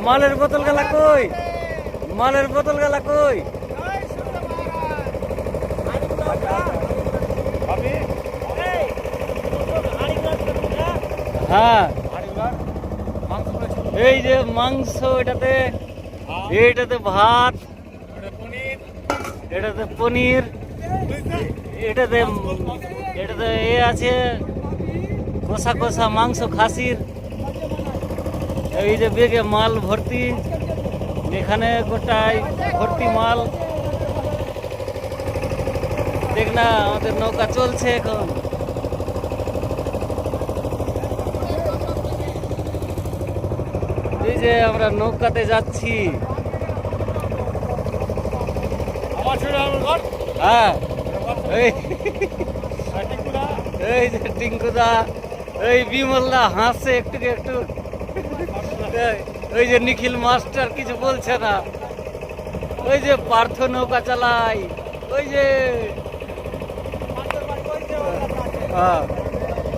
মালের বোতল গেলা কই? মালের বোতল গেলা কই? হ্যাঁ, এই যে মাংস, এটাতে ভাত, এটাতে পনির, এটাতে এ আছে কষা কষা মাংস খাসির। এই যে বেগে মাল ভর্তি, এখানে গোটায় ভর্তি মাল। দেখ না, আমাদের নৌকা চলছে এখন। এই যে আমরা নৌকাতে যাচ্ছি। হ্যাঁ, এই যে টিঙ্কুদা, এই বিমলদা হাসছে একটু একটু। ওই যে নিখিল মাস্টার কিছু বলছে না। ওই যে পার্থ নৌকা চালাই, ওই যে। হ্যাঁ।